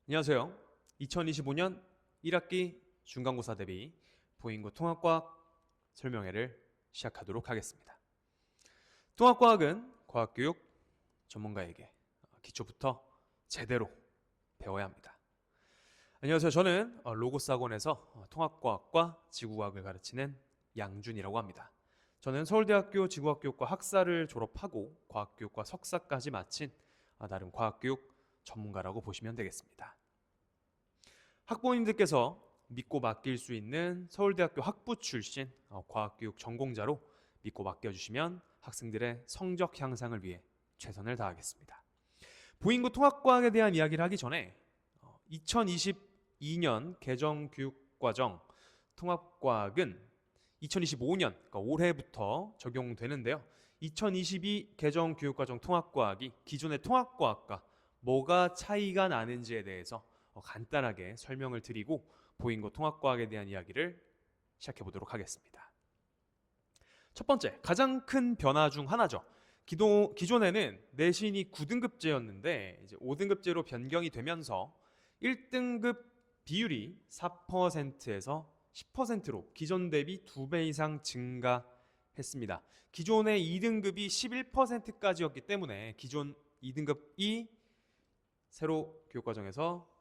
안녕하세요. 2025년 1학기 중간고사 대비 보인고 통합과학 설명회를 시작하도록 하겠습니다. 통합과학은 과학교육 전문가에게 기초부터 제대로 배워야 합니다. 안녕하세요. 저는 로고스 학원에서 통합과학과 지구과학을 가르치는 양준이라고 합니다. 저는 서울대학교 지구학교육과 학사를 졸업하고 과학교육과 석사까지 마친 나름 과학교육 전문가라고 보시면 되겠습니다. 학부모님들께서 믿고 맡길 수 있는 서울대학교 학부 출신 과학교육 전공자로 믿고 맡겨주시면 학생들의 성적 향상을 위해 최선을 다하겠습니다. 보인고 통합과학에 대한 이야기를 하기 전에 2022년 개정교육과정 통합과학은 2025년, 그러니까 올해부터 적용되는데요. 2022 개정교육과정 통합과학이 기존의 통합과학과 뭐가 차이가 나는지에 대해서 간단하게 설명을 드리고 보인고 통합과학에 대한 이야기를 시작해 보도록 하겠습니다. 첫 번째, 가장 큰 변화 중 하나죠. 기존에는 내신이 9등급제였는데 이제 5등급제로 변경이 되면서 1등급 비율이 4%에서 10%로 기존 대비 2배 이상 증가했습니다. 기존의 2등급이 11%까지였기 때문에 기존 2등급이 새로 교육과정에서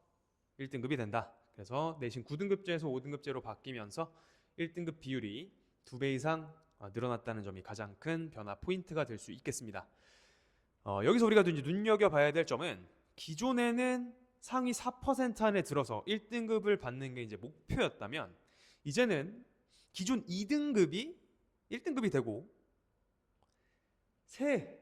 1등급이 된다. 그래서 내신 9등급제에서 5등급제로 바뀌면서 1등급 비율이 2배 이상 늘어났다는 점이 가장 큰 변화 포인트가 될 수 있겠습니다. 여기서 우리가 이제 눈여겨봐야 될 점은 기존에는 상위 4% 안에 들어서 1등급을 받는 게 이제 목표였다면 이제는 기존 2등급이 1등급이 되고 새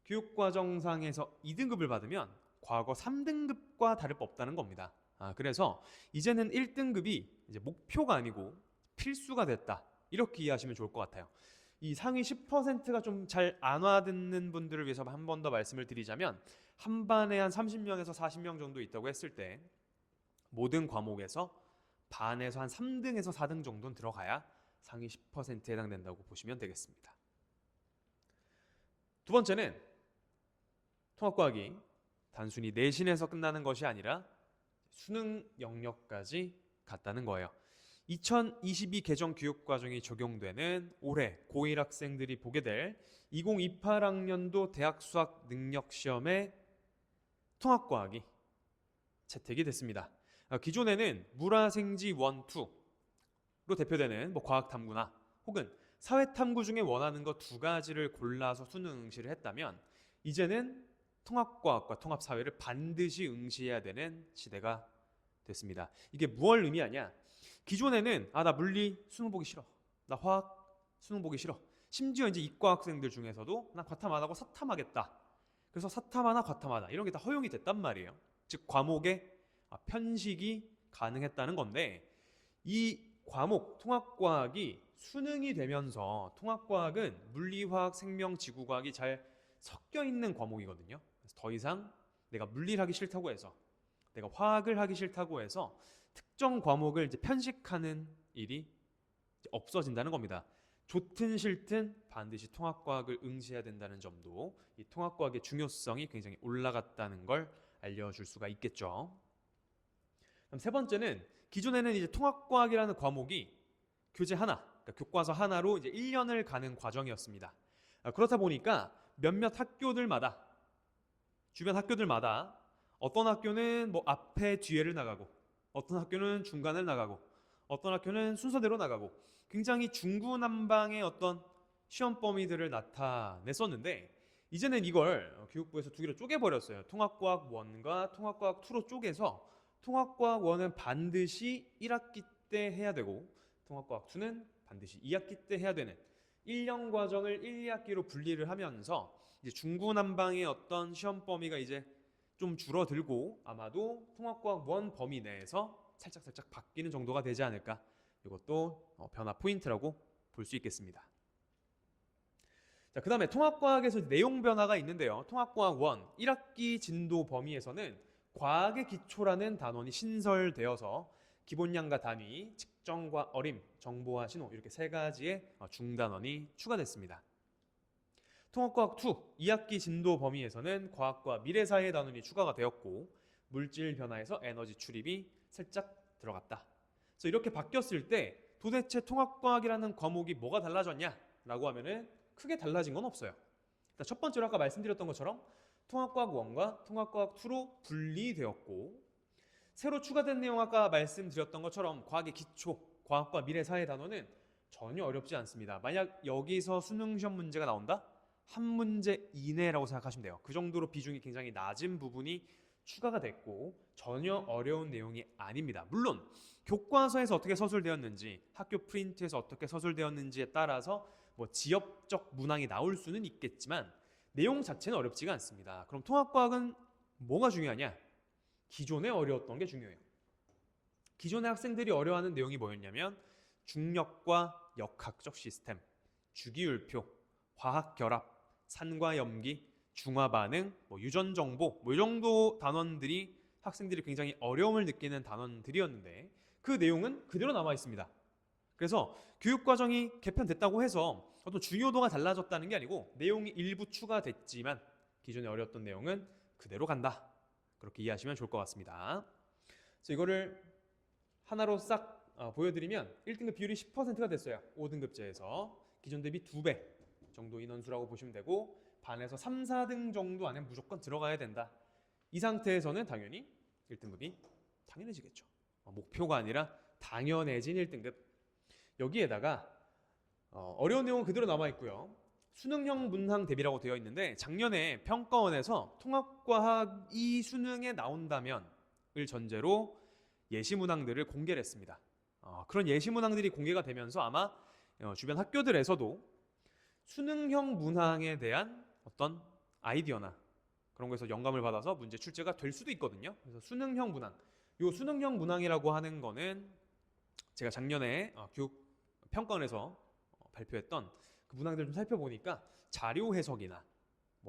교육과정상에서 2등급을 받으면 과거 3등급과 다를 바 없다는 겁니다. 그래서 이제는 1등급이 이제 목표가 아니고 필수가 됐다. 이렇게 이해하시면 좋을 것 같아요. 이 상위 10%가 좀 잘 안 와듣는 분들을 위해서 한 번 더 말씀을 드리자면 한 반에 한 30명에서 40명 정도 있다고 했을 때 모든 과목에서 반에서 한 3등에서 4등 정도는 들어가야 상위 10%에 해당된다고 보시면 되겠습니다. 두 번째는 통합과학이 단순히 내신에서 끝나는 것이 아니라 수능 영역까지 갔다는 거예요. 2022 개정 교육과정이 적용되는 올해 고1 학생들이 보게 될 2028학년도 대학 수학 능력 시험에 통합과학이 채택이 됐습니다. 기존에는 물화생지 1, 2로 대표되는 과학탐구나 혹은 사회탐구 중에 원하는 것 두 가지를 골라서 수능 응시를 했다면 이제는 통합과학과 통합사회를 반드시 응시해야 되는 시대가 됐습니다. 이게 무엇을 의미하냐? 기존에는 나 물리 수능 보기 싫어. 나 화학 수능 보기 싫어. 심지어 이제 이과 학생들 중에서도 나 과탐 안 하고 사탐하겠다. 그래서 사탐 하나 과탐 하나 이런 게 다 허용이 됐단 말이에요. 즉 과목의 편식이 가능했다는 건데 이 과목 통합과학이 수능이 되면서 통합과학은 물리, 화학, 생명, 지구과학이 잘 섞여 있는 과목이거든요. 그래서 더 이상 내가 물리를 하기 싫다고 해서 내가 화학을 하기 싫다고 해서 특정 과목을 이제 편식하는 일이 없어진다는 겁니다. 좋든 싫든 반드시 통합과학을 응시해야 된다는 점도 이 통합과학의 중요성이 굉장히 올라갔다는 걸 알려줄 수가 있겠죠. 그럼 세 번째는 기존에는 이제 통합과학이라는 과목이 교재 하나, 그러니까 교과서 하나로 이제 1년을 가는 과정이었습니다. 그렇다 보니까 몇몇 학교들마다 주변 학교들마다 어떤 학교는 뭐 앞에 뒤에를 나가고 어떤 학교는 중간을 나가고 어떤 학교는 순서대로 나가고 굉장히 중구난방의 어떤 시험 범위들을 나타냈었는데 이제는 이걸 교육부에서 두 개로 쪼개버렸어요. 통합과학 1과 통합과학 2로 쪼개서 통합과학 1은 반드시 1학기 때 해야 되고 통합과학 2는 반드시 2학기 때 해야 되는 1년 과정을 1, 2학기로 분리를 하면서 이제 중구난방의 어떤 시험 범위가 이제 좀 줄어들고 아마도 통합과학 1 범위 내에서 살짝 바뀌는 정도가 되지 않을까. 이것도 변화 포인트라고 볼 수 있겠습니다. 자, 그 다음에 통합과학에서 내용 변화가 있는데요. 통합과학 1, 1학기 진도 범위에서는 과학의 기초라는 단원이 신설되어서 기본량과 단위, 측정과 어림, 정보와 신호 이렇게 세 가지의 중단원이 추가됐습니다. 통합과학 2, 2학기 진도 범위에서는 과학과 미래사회 단원이 추가가 되었고 물질 변화에서 에너지 출입이 살짝 들어갔다. 그래서 이렇게 바뀌었을 때 도대체 통합과학이라는 과목이 뭐가 달라졌냐라고 하면은 크게 달라진 건 없어요. 일단 첫 번째로 아까 말씀드렸던 것처럼 통합과학 1과 통합과학 2로 분리되었고, 새로 추가된 내용 아까 말씀드렸던 것처럼 과학의 기초, 과학과 미래 사회 단원은 전혀 어렵지 않습니다. 만약 여기서 수능 시험 문제가 나온다? 한 문제 이내라고 생각하시면 돼요. 그 정도로 비중이 굉장히 낮은 부분이 추가가 됐고 전혀 어려운 내용이 아닙니다. 물론 교과서에서 어떻게 서술되었는지, 학교 프린트에서 어떻게 서술되었는지에 따라서 뭐 지역적 문항이 나올 수는 있겠지만 내용 자체는 어렵지가 않습니다. 그럼 통합과학은 뭐가 중요하냐? 기존에 어려웠던 게 중요해요. 기존의 학생들이 어려워하는 내용이 뭐였냐면 중력과 역학적 시스템, 주기율표, 화학결합, 산과 염기, 중화반응, 유전정보, 이 정도 단원들이 학생들이 굉장히 어려움을 느끼는 단원들이었는데 그 내용은 그대로 남아 있습니다. 그래서 교육과정이 개편됐다고 해서 어떤 중요도가 달라졌다는 게 아니고 내용이 일부 추가됐지만 기존에 어려웠던 내용은 그대로 간다. 그렇게 이해하시면 좋을 것 같습니다. 그래서 이거를 하나로 싹 보여드리면 1등급 비율이 10%가 됐어요. 5등급제에서 기존 대비 2배 정도 인원수라고 보시면 되고 반에서 3, 4등 정도 안에 무조건 들어가야 된다. 이 상태에서는 당연히 1등급이 당연해지겠죠. 목표가 아니라 당연해진 1등급. 여기에다가 어려운 내용은 그대로 남아있고요. 수능형 문항 대비라고 되어 있는데 작년에 평가원에서 통합과학이 수능에 나온다면 을 전제로 예시 문항들을 공개를 했습니다. 그런 예시 문항들이 공개가 되면서 아마 주변 학교들에서도 수능형 문항에 대한 어떤 아이디어나 그런 거에서 영감을 받아서 문제 출제가 될 수도 있거든요. 그래서 수능형 문항, 이 수능형 문항이라고 하는 거는 제가 작년에 교육 평가원에서 발표했던 그 문항들을 좀 살펴보니까 자료 해석이나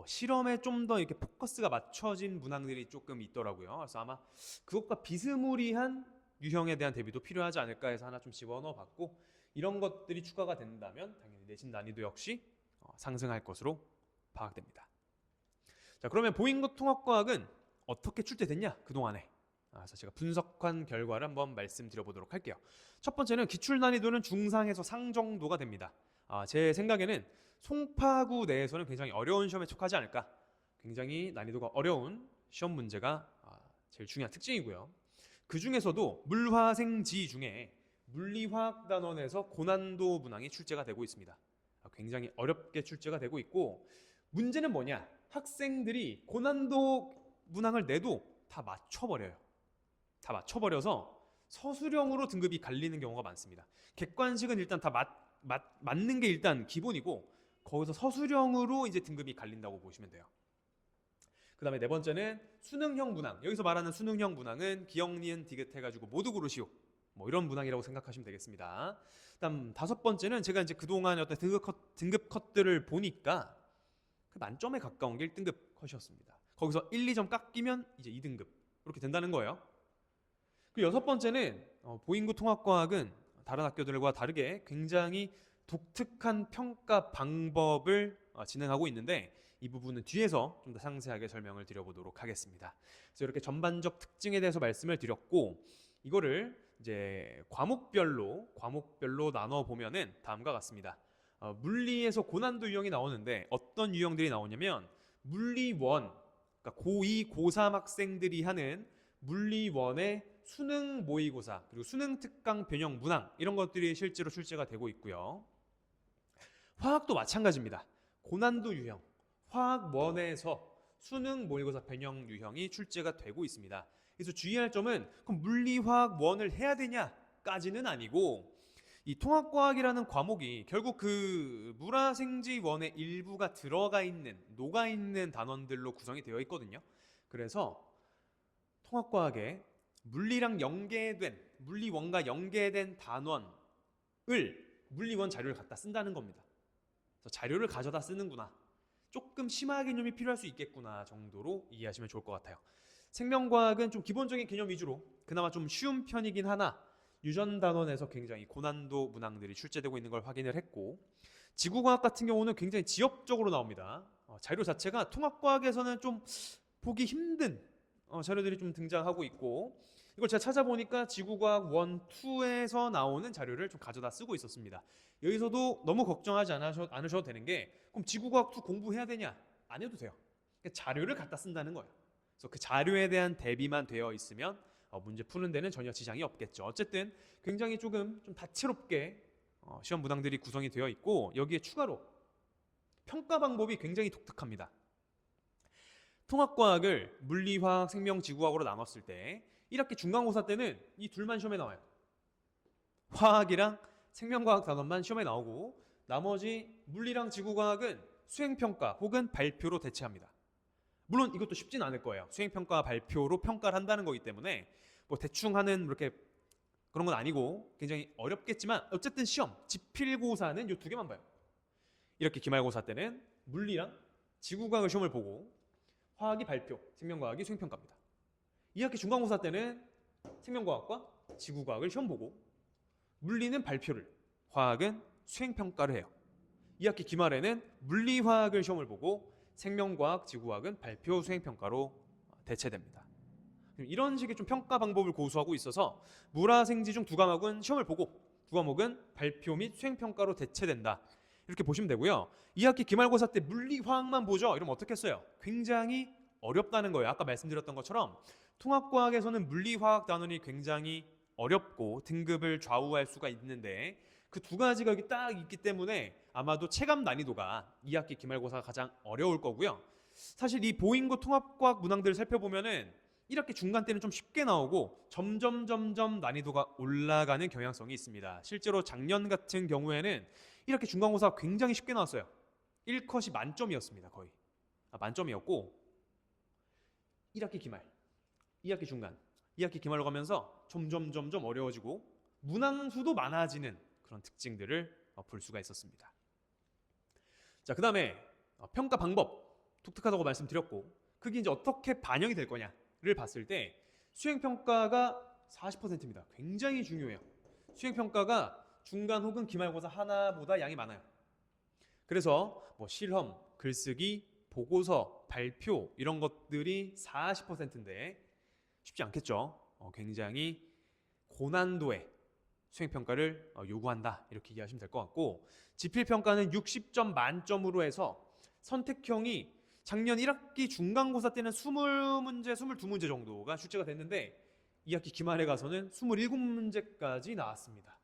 실험에 좀 더 이렇게 포커스가 맞춰진 문항들이 조금 있더라고요. 그래서 아마 그것과 비스무리한 유형에 대한 대비도 필요하지 않을까 해서 하나 좀 집어넣어 봤고, 이런 것들이 추가가 된다면 당연히 내신 난이도 역시 상승할 것으로 파악됩니다. 자, 그러면 보잉고 통합과학은 어떻게 출제됐냐 그동안에. 그래서 제가 분석한 결과를 한번 말씀드려 보도록 할게요. 첫 번째는 기출 난이도는 중상에서 상 정도가 됩니다. 제 생각에는 송파구 내에서는 굉장히 어려운 시험에 속하지 않을까. 굉장히 난이도가 어려운 시험 문제가 제일 중요한 특징이고요. 그 중에서도 물화생지 중에 물리화학 단원에서 고난도 문항이 출제가 되고 있습니다. 굉장히 어렵게 출제가 되고 있고, 문제는 뭐냐? 학생들이 고난도 문항을 내도 다 맞춰버려요. 다 맞춰버려서 서술형으로 등급이 갈리는 경우가 많습니다. 객관식은 일단 다 맞는 게 일단 기본이고 거기서 서술형으로 이제 등급이 갈린다고 보시면 돼요. 그 다음에 네 번째는 수능형 문항. 여기서 말하는 수능형 문항은 기역, 니은, 디귿 해가지고 모두 고르시오. 이런 문항이라고 생각하시면 되겠습니다. 다음 다섯 번째는 제가 이제 그동안 어떤 등급 컷들을 보니까 그 만점에 가까운 게 1등급 컷이었습니다. 거기서 1, 2점 깎이면 이제 2등급 이렇게 된다는 거예요. 그리고 여섯 번째는 보잉고 통합과학은 다른 학교들과 다르게 굉장히 독특한 평가 방법을 진행하고 있는데 이 부분은 뒤에서 좀 더 상세하게 설명을 드려보도록 하겠습니다. 그래서 이렇게 전반적 특징에 대해서 말씀을 드렸고, 이거를 이제 과목별로 나눠 보면은 다음과 같습니다. 물리에서 고난도 유형이 나오는데 어떤 유형들이 나오냐면 물리1, 그러니까 고2, 고3 학생들이 하는 물리1의 수능 모의고사 그리고 수능 특강 변형 문항, 이런 것들이 실제로 출제가 되고 있고요. 화학도 마찬가지입니다. 고난도 유형 화학 1에서 수능 모의고사 변형 유형이 출제가 되고 있습니다. 그래서 주의할 점은 그럼 물리화학 1을 해야 되냐까지는 아니고, 이 통합과학이라는 과목이 결국 그 물화생지 1의 일부가 들어가 있는, 녹아 있는 단원들로 구성이 되어 있거든요. 그래서 통합과학에 물리랑 연계된, 물리1과 연계된 단원을 물리1 자료를 갖다 쓴다는 겁니다. 그래서 자료를 가져다 쓰는구나, 조금 심화 개념이 필요할 수 있겠구나 정도로 이해하시면 좋을 것 같아요. 생명과학은 좀 기본적인 개념 위주로 그나마 좀 쉬운 편이긴 하나 유전단원에서 굉장히 고난도 문항들이 출제되고 있는 걸 확인을 했고, 지구과학 같은 경우는 굉장히 지역적으로 나옵니다. 자료 자체가 통합과학에서는 좀 보기 힘든 자료들이 좀 등장하고 있고, 이걸 제가 찾아보니까 지구과학 1, 2에서 나오는 자료를 좀 가져다 쓰고 있었습니다. 여기서도 너무 걱정하지 않으셔도 되는 게, 그럼 지구과학 2 공부해야 되냐? 안 해도 돼요. 그러니까 자료를 갖다 쓴다는 거예요. 그래서 그 자료에 대한 대비만 되어 있으면 문제 푸는 데는 전혀 지장이 없겠죠. 어쨌든 굉장히 조금 좀 다채롭게 시험 문항들이 구성이 되어 있고, 여기에 추가로 평가 방법이 굉장히 독특합니다. 통합과학을 물리화학, 생명, 지구과학으로 나눴을 때 1학기 중간고사 때는 이 둘만 시험에 나와요. 화학이랑 생명과학 단원만 시험에 나오고, 나머지 물리랑 지구과학은 수행평가 혹은 발표로 대체합니다. 물론 이것도 쉽진 않을 거예요. 수행평가 발표로 평가를 한다는 거기 때문에 뭐 대충 하는 이렇게 그런 건 아니고 굉장히 어렵겠지만, 어쨌든 시험 지필고사는 이 두 개만 봐요. 이렇게 기말고사 때는 물리랑 지구과학을 시험을 보고, 화학이 발표, 생명과학이 수행평가입니다. 2학기 중간고사 때는 생명과학과 지구과학을 시험 보고, 물리는 발표를, 화학은 수행평가를 해요. 2학기 기말에는 물리화학을 시험을 보고, 생명과학, 지구과학은 발표, 수행평가로 대체됩니다. 이런 식의 좀 평가 방법을 고수하고 있어서 물화생지 중 두 과목은 시험을 보고, 두 과목은 발표 및 수행평가로 대체된다. 이렇게 보시면 되고요. 2학기 기말고사 때 물리화학만 보죠. 이러면 어떻겠어요? 굉장히 어렵다는 거예요. 아까 말씀드렸던 것처럼 통합과학에서는 물리화학 단원이 굉장히 어렵고 등급을 좌우할 수가 있는데, 그 두 가지가 여기 딱 있기 때문에 아마도 체감 난이도가 2학기 기말고사가 가장 어려울 거고요. 사실 이 보인고 통합과학 문항들을 살펴보면은 1학기 중간 때는 좀 쉽게 나오고 점점 난이도가 올라가는 경향성이 있습니다. 실제로 작년 같은 경우에는 1학기 중간고사가 굉장히 쉽게 나왔어요. 1컷이 만점이었습니다. 거의 만점이었고, 1학기 기말, 2학기 중간, 2학기 기말로 가면서 점점 어려워지고 문항수도 많아지는 그런 특징들을 볼 수가 있었습니다. 자, 그 다음에 평가 방법 독특하다고 말씀드렸고, 그게 이제 어떻게 반영이 될 거냐를 봤을 때 수행평가가 40%입니다. 굉장히 중요해요. 수행평가가 중간 혹은 기말고사 하나보다 양이 많아요. 그래서 뭐 실험, 글쓰기, 보고서, 발표 이런 것들이 40%인데 쉽지 않겠죠. 굉장히 고난도의 수행평가를 요구한다, 이렇게 이해하시면 될 것 같고, 지필평가는 60점 만점으로 해서 선택형이 작년 1학기 중간고사 때는 20문제, 22문제 정도가 출제가 됐는데 2학기 기말에 가서는 27문제까지 나왔습니다.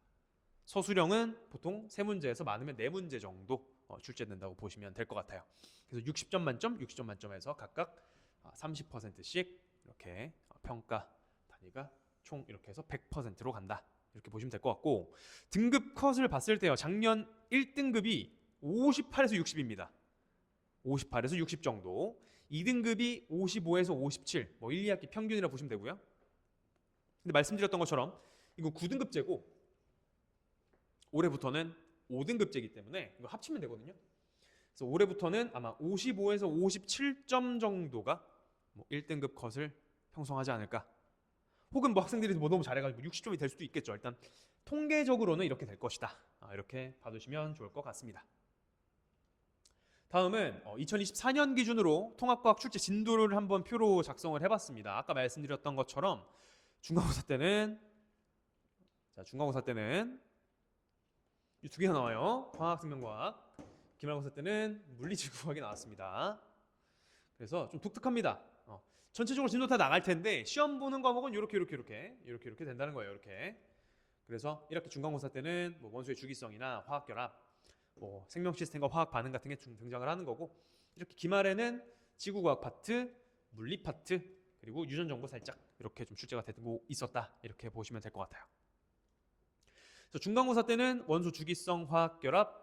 서술형은 보통 3문제에서 많으면 4문제 정도 출제된다고 보시면 될 것 같아요. 그래서 60점 만점, 60점 만점에서 각각 30%씩 이렇게 평가 단위가 총 이렇게 해서 100%로 간다, 이렇게 보시면 될 것 같고, 등급 컷을 봤을 때요, 작년 1등급이 58에서 60입니다. 58에서 60 정도. 2등급이 55에서 57, 뭐 1, 2학기 평균이라 보시면 되고요. 근데 말씀드렸던 것처럼 이거 9등급제고 올해부터는 5등급제이기 때문에 이거 합치면 되거든요. 그래서 올해부터는 아마 55에서 57점 정도가 뭐 1등급 컷을 형성하지 않을까. 혹은 뭐 학생들이 뭐 너무 잘해가지고 60점이 될 수도 있겠죠. 일단 통계적으로는 이렇게 될 것이다, 이렇게 봐두시면 좋을 것 같습니다. 다음은 2024년 기준으로 통합과학 출제 진도를 한번 표로 작성을 해봤습니다. 아까 말씀드렸던 것처럼 중간고사 때는 이 두 개가 나와요. 화학, 생명과학. 기말고사 때는 물리지구과학이 나왔습니다. 그래서 좀 독특합니다. 전체적으로 진도 다 나갈 텐데 시험 보는 과목은 이렇게 된다는 거예요. 이렇게. 그래서 1학기 중간고사 때는 뭐 원소의 주기성이나 화학결합, 뭐 생명 시스템과 화학 반응 같은 게 등장을 하는 거고, 이렇게 기말에는 지구과학 파트, 물리 파트, 그리고 유전 정보 살짝 이렇게 좀 출제가 되고 있었다, 이렇게 보시면 될 것 같아요. 그래서 중간고사 때는 원소 주기성, 화학결합,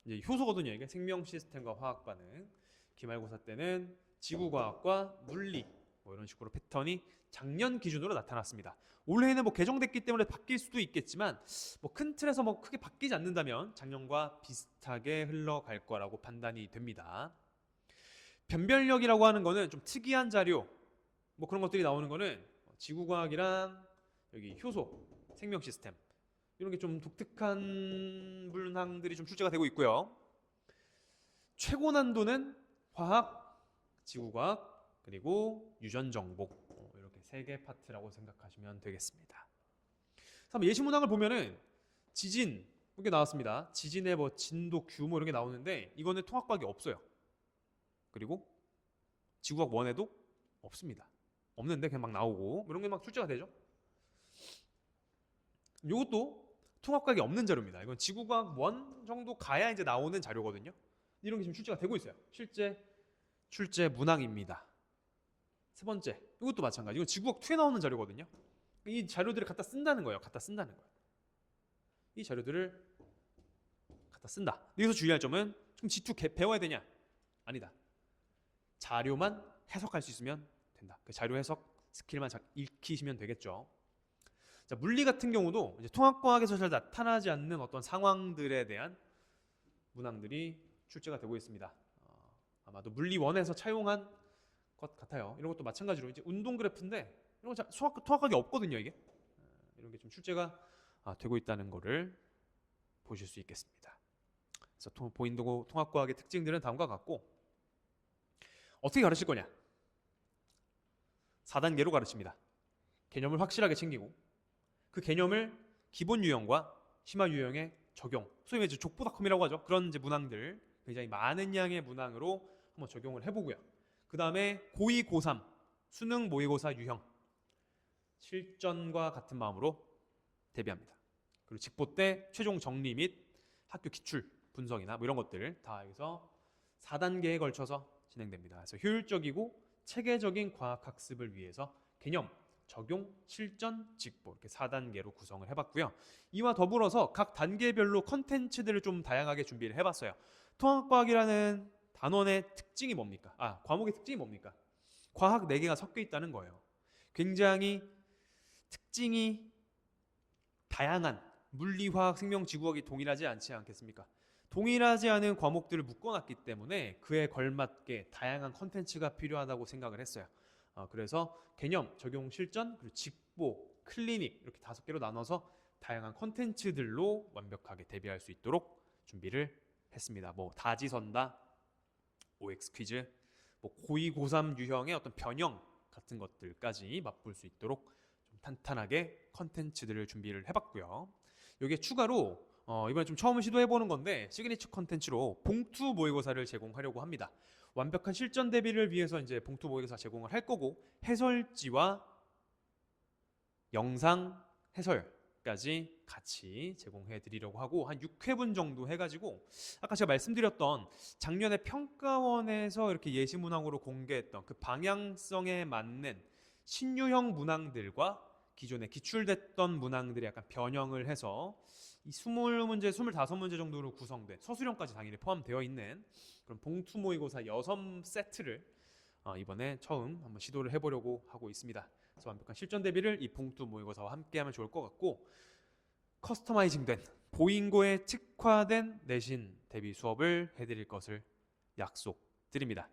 이제 효소거든요. 이게 생명 시스템과 화학 반응. 기말고사 때는 지구과학과 물리, 뭐 이런 식으로 패턴이 작년 기준으로 나타났습니다. 올해는 뭐 개정됐기 때문에 바뀔 수도 있겠지만 뭐 큰 틀에서 뭐 크게 바뀌지 않는다면 작년과 비슷하게 흘러갈 거라고 판단이 됩니다. 변별력이라고 하는 거는 좀 특이한 자료, 뭐 그런 것들이 나오는 거는 지구과학이랑 여기 효소, 생명 시스템, 이런 게 좀 독특한 문항들이 좀 출제가 되고 있고요. 최고 난도는 화학, 지구과학, 그리고 유전 정보, 세 개 파트라고 생각하시면 되겠습니다. 한번 예시 문항을 보면은 지진 이렇게 나왔습니다. 지진의 뭐 진도, 규모 이런 게 나오는데 이거는 통합과학이 없어요. 그리고 지구과학 1에도 없습니다. 없는데 그냥 막 나오고 이런 게 막 출제가 되죠. 이것도 통합과학이 없는 자료입니다. 이건 지구과학 1 정도 가야 이제 나오는 자료거든요. 이런 게 지금 출제가 되고 있어요. 실제 출제 문항입니다. 세 번째, 이것도 마찬가지. 이건 지구과학 2에 나오는 자료거든요. 이 자료들을 갖다 쓴다는 거예요. 갖다 쓴다는 거예요. 이 자료들을 갖다 쓴다. 여기서 주의할 점은 그럼 G2 배워야 되냐? 아니다. 자료만 해석할 수 있으면 된다. 그 자료 해석 스킬만 잘 익히시면 되겠죠. 자, 물리 같은 경우도 이제 통합과학에서 잘 나타나지 않는 어떤 상황들에 대한 문항들이 출제가 되고 있습니다. 아마도 물리 1에서 차용한 것 같아요. 이런 것도 마찬가지로 이제 운동 그래프인데 이런 거 통합과학이 없거든요. 이게 이런 게 좀 출제가 되고 있다는 거를 보실 수 있겠습니다. 그래서 보인도 통합과학의 특징들은 다음과 같고 어떻게 가르칠 거냐? 4단계로 가르칩니다. 개념을 확실하게 챙기고 그 개념을 기본 유형과 심화 유형에 적용. 소위 이제 족보다컴이라고 하죠. 그런 이제 문항들 굉장히 많은 양의 문항으로 한번 적용을 해보고요. 그 다음에 고2, 고3 수능 모의고사 유형 실전과 같은 마음으로 대비합니다. 그리고 직보 때 최종 정리 및 학교 기출 분석이나 뭐 이런 것들 다 여기서 4단계에 걸쳐서 진행됩니다. 그래서 효율적이고 체계적인 과학학습을 위해서 개념, 적용, 실전, 직보 이렇게 4단계로 구성을 해봤고요. 이와 더불어서 각 단계별로 컨텐츠들을 좀 다양하게 준비를 해봤어요. 통합과학이라는 단원의 특징이 뭡니까? 과목의 특징이 뭡니까? 과학 4개가 섞여 있다는 거예요. 굉장히 특징이 다양한 물리, 화학, 생명, 지구과학이 동일하지 않지 않겠습니까? 동일하지 않은 과목들을 묶어놨기 때문에 그에 걸맞게 다양한 컨텐츠가 필요하다고 생각을 했어요. 그래서 개념, 적용, 실전, 그리고 직보, 클리닉 이렇게 5개로 나눠서 다양한 컨텐츠들로 완벽하게 대비할 수 있도록 준비를 했습니다. 뭐 다지선다, OX 퀴즈, 뭐 고2, 고3 유형의 어떤 변형 같은 것들까지 맛볼 수 있도록 좀 탄탄하게 컨텐츠들을 준비를 해봤고요. 여기에 추가로 이번에 좀 처음 시도해보는 건데 시그니처 컨텐츠로 봉투 모의고사를 제공하려고 합니다. 완벽한 실전 대비를 위해서 이제 봉투 모의고사 제공을 할 거고 해설지와 영상 해설까지 같이 제공해 드리려고 하고 한 6회분 정도 해가지고 아까 제가 말씀드렸던 작년에 평가원에서 이렇게 예시문항으로 공개했던 그 방향성에 맞는 신유형 문항들과 기존에 기출됐던 문항들이 약간 변형을 해서 이 20문제, 25문제 정도로 구성된 서술형까지 당연히 포함되어 있는 그런 봉투 모의고사 6세트를 이번에 처음 한번 시도를 해보려고 하고 있습니다. 그래서 완벽한 실전 대비를 이 봉투 모의고사와 함께하면 좋을 것 같고 커스터마이징된 보인고에 특화된 내신 대비 수업을 해드릴 것을 약속드립니다.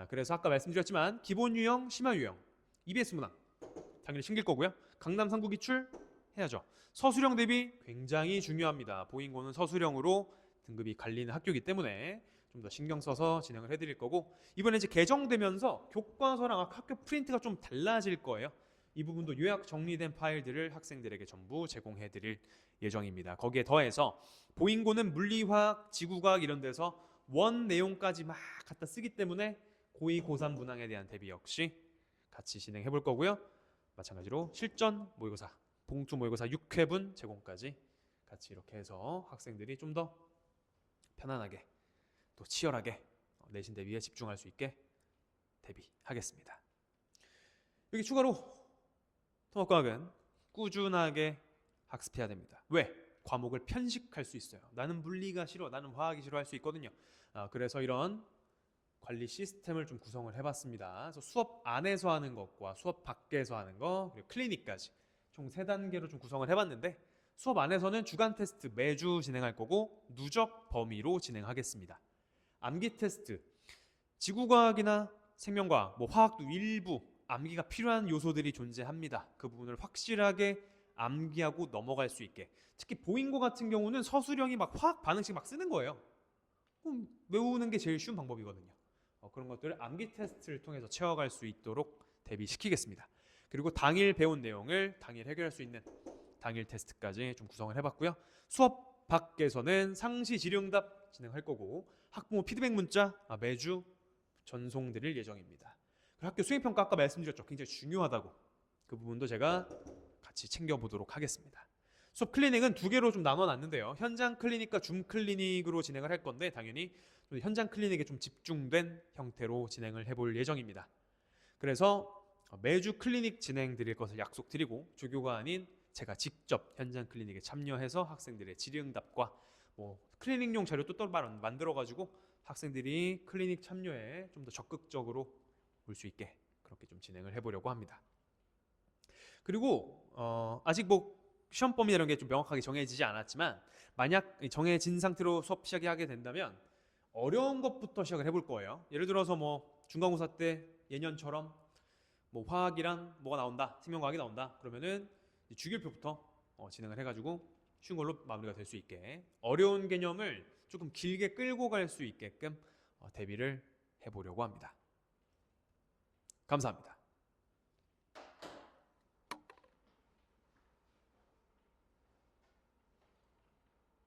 그래서 아까 말씀드렸지만 기본 유형, 심화 유형, EBS 문항 당연히 챙길 거고요. 강남 3구 기출 해야죠. 서술형 대비 굉장히 중요합니다. 보인고는 서술형으로 등급이 갈리는 학교이기 때문에 좀 더 신경 써서 진행을 해드릴 거고 이번에 이제 개정되면서 교과서랑 학교 프린트가 좀 달라질 거예요. 이 부분도 요약 정리된 파일들을 학생들에게 전부 제공해드릴 예정입니다. 거기에 더해서 보인고는 물리화학, 지구과학 이런 데서 원 내용까지 막 갖다 쓰기 때문에 고2, 고3 문항에 대한 대비 역시 같이 진행해 볼 거고요. 마찬가지로 실전 모의고사, 봉투 모의고사 6회분 제공까지 같이 이렇게 해서 학생들이 좀 더 편안하게 또 치열하게 내신 대비에 집중할 수 있게 대비하겠습니다. 여기 추가로 통합과학은 꾸준하게 학습해야 됩니다. 왜? 과목을 편식할 수 있어요. 나는 물리가 싫어, 나는 화학이 싫어 할 수 있거든요. 그래서 이런 관리 시스템을 좀 구성을 해봤습니다. 그래서 수업 안에서 하는 것과 수업 밖에서 하는 거 그리고 클리닉까지 총 3단계로 좀 구성을 해봤는데 수업 안에서는 주간 테스트 매주 진행할 거고 누적 범위로 진행하겠습니다. 암기 테스트, 지구과학이나 생명과학, 뭐 화학도 일부 암기가 필요한 요소들이 존재합니다. 그 부분을 확실하게 암기하고 넘어갈 수 있게. 특히 보인고 같은 경우는 서술형이 막 화학 반응식 막 쓰는 거예요. 그럼 외우는 게 제일 쉬운 방법이거든요. 그런 것들을 암기 테스트를 통해서 채워갈 수 있도록 대비시키겠습니다. 그리고 당일 배운 내용을 당일 해결할 수 있는 당일 테스트까지 좀 구성을 해봤고요. 수업 밖에서는 상시 질의응답 진행할 거고 학부모 피드백 문자 매주 전송드릴 예정입니다. 그리고 학교 수행평가 아까 말씀드렸죠. 굉장히 중요하다고. 그 부분도 제가 같이 챙겨보도록 하겠습니다. 수업 클리닉은 두 개로 좀 나눠놨는데요. 현장 클리닉과 줌 클리닉으로 진행을 할 건데 당연히 현장 클리닉에 좀 집중된 형태로 진행을 해볼 예정입니다. 그래서 매주 클리닉 진행 드릴 것을 약속드리고 조교가 아닌 제가 직접 현장 클리닉에 참여해서 학생들의 질의응답과 클리닉용 자료도 또 만들어가지고 학생들이 클리닉 참여에 좀 더 적극적으로 올 수 있게 그렇게 좀 진행을 해보려고 합니다. 그리고 아직 시험 범위 이런 게 좀 명확하게 정해지지 않았지만 만약 정해진 상태로 수업 시작하게 된다면 어려운 것부터 시작을 해볼 거예요. 예를 들어서 중간고사 때 예년처럼 화학이랑 뭐가 나온다, 생명과학이 나온다. 그러면은 주기율표부터 진행을 해가지고 쉬운 걸로 마무리가 될 수 있게 어려운 개념을 조금 길게 끌고 갈 수 있게끔 대비를 해보려고 합니다. 감사합니다.